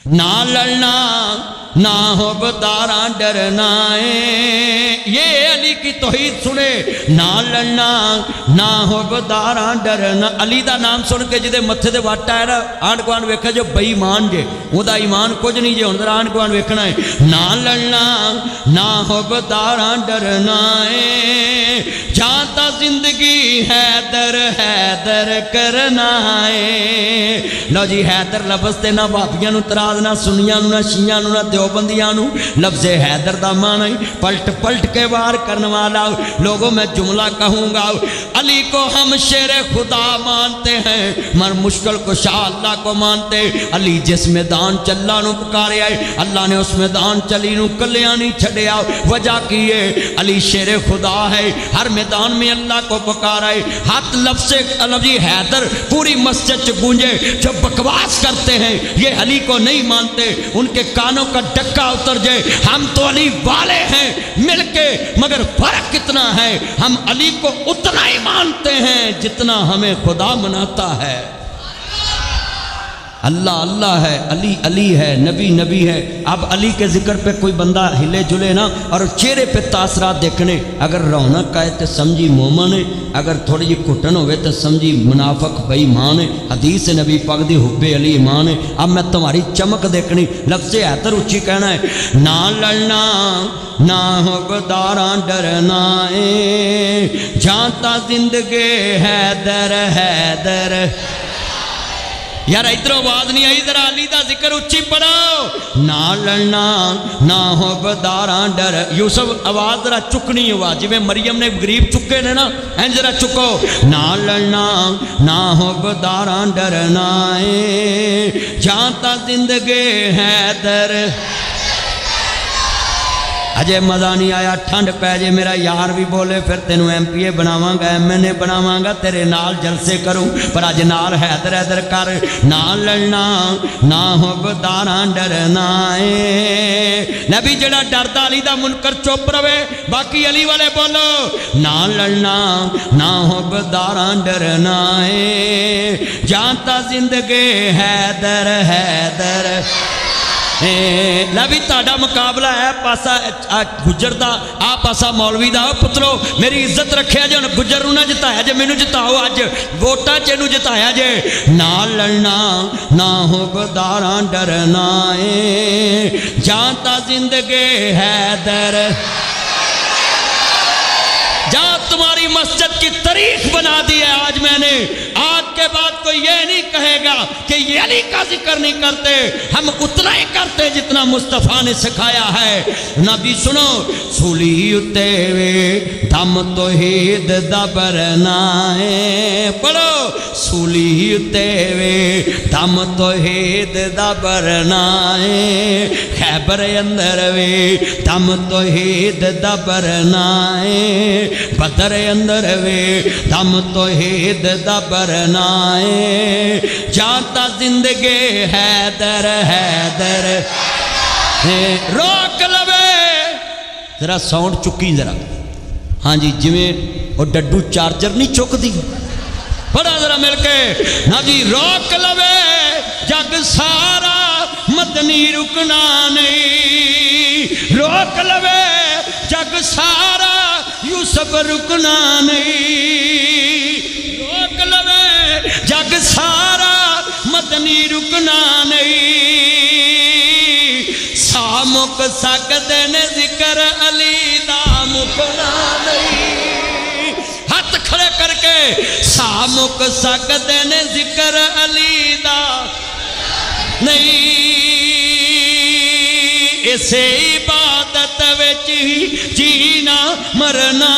نہ لڑنا نہ ہو بدارا ڈرنا ہے، یہ علی کی توحید سنے، نہ لڑنا نہ ہو بدارا ڈرنا۔ علی دا نام سن کے جدے متھے دے واٹا ہے نا آنڈ گوان ویکھا جو بے ایمان جے، وہ دا ایمان کچھ نہیں جے، اندر آنڈ گوان ویکھنا ہے۔ نہ لڑنا نہ ہو بدارا ڈرنا ہے، جانتا زندگی حیدر حیدر کرنا ہے۔ لو جی حیدر لفظ تے نہ بابیاں نو تراز نہ سنیاں نو نہ شیعاں نو نہ دیوبندیاں نو، لفظ حیدر دا معنی پلٹ پلٹ کے وار کرنے والا۔ لوگوں میں جملہ کہوں گا، علی کو ہم شیر خدا مانتے ہیں مر مشکل کشا اللہ کو مانتے۔ علی جس میدان چلا نو پکارے آئے، اللہ نے اس میدان چلی نو کلیاں نہیں چھڑیا۔ وجہ کیے علی شیر خدا ہے، ہر میدان میں اللہ کو پکارا ہے۔ ہاتھ لفظ حیدر پوری مسجد چ گونجے، جو بکواس کرتے ہیں یہ علی کو نہیں مانتے، ان کے کانوں کا ڈکا اتر جائے۔ ہم تو علی والے ہیں مل کے، مگر فرق کتنا ہے، ہم علی کو اتنا ہی مانتے ہیں جتنا ہمیں خدا مناتا ہے۔ اللہ اللہ ہے، علی علی ہے، نبی نبی ہے۔ اب علی کے ذکر پہ کوئی بندہ ہلے جلے نا اور چہرے پہ تاثرات دیکھنے، اگر رونق آئے تو سمجھی مومن ہے، اگر تھوڑی جی کٹن ہوئے تو سمجھی منافق بے ایمان ہے۔ حدیث نبی پاک دی حب علی ایمان ہے۔ اب میں تمہاری چمک دیکھنی، لفظ حیدر اچھی کہنا ہے، نہ لڑنا نہ ہو بدارا ڈرنا ہے، جانتا زندگی حیدر حیدر۔ یار ادھر آواز نہیں آئی، ذرا علی دا ذکر اچھی پڑھو۔ نہ لڑنا نہ ہو بدارا ڈر، یوسف آواز ذرا چکنی ہوا جی میں مریم نے غریب چکے نے نا، این ذرا چکو۔ نہ لڑنا نہ ہو بدارا ڈرنا ہے، جانتا زندگی حیدر۔ اجے مزہ نہیں آیا، ٹھنڈ پہ جے میرا یار بھی بولے پھر تینوں ایم پی اے بناواں گا، ایم این اے بناواں گا، تیرے نال جلسے کروں، پر اج نال حیدر حیدر کر۔ نہ لڑنا نہ ہو بدارا ڈرنا ہے، نبی جڑا ڈردا علی دا منکر چپ رہے، باقی علی والے بولو۔ نہ لڑنا نہ ہو بدارا ڈرنا ہے، جانتا زندگی حیدر حیدر۔ نبی تاڑا مقابلہ ہے پاسا گجر دا، آ پاسا مولوی دا۔ پترو میری عزت رکھے جے، گجر نہ جتایا جے، مینوں جتاؤ اج ووٹاں چ نوں جتایا جے۔ نہ لڑنا نہ ہو بدارا ڈرنا ہے، جانتا زندگی حیدر۔ جہاں تمہاری مسجد کی تاریخ بنا دی ہے آج میں نے، آج کے بعد کوئی یہ نہیں کہے گا کہ یہ علی کا ذکر نہیں کرتے، ہم اتنا ہی کرتے جتنا مصطفیٰ نے سکھایا ہے۔ نبی سنو، سولی اتے وے دم توحید دا برنا ہے، پڑھو۔ سولی اتے وے دم توحید دا برنا ہے، خیبر اندر وے دم توحید دا برنا ہے، بدر اندر وے دم توحید دا برنا ہے، جانتا زندگی حیدر حیدر۔ روک لوے ذرا ساؤنڈ چکی ذرا، ہاں جی جویں وہ ڈڈو چارجر نہیں چک دی، پڑھا ذرا مل کے۔ ہاں جی روک لوے جگ سارا مدنی رکنا نہیں، روک لوے جگ سارا یوسف رکنا نہیں، روک لوے جگ سارا مدنی رکنا نہیں، سا مک سکدے نے ذکر علی دا مکنا نہیں۔ ہاتھ کھڑے کر کے سا مک سکدے نے ذکر علی دا نہیں، اسے عبادت وچ ہی جینا مرنا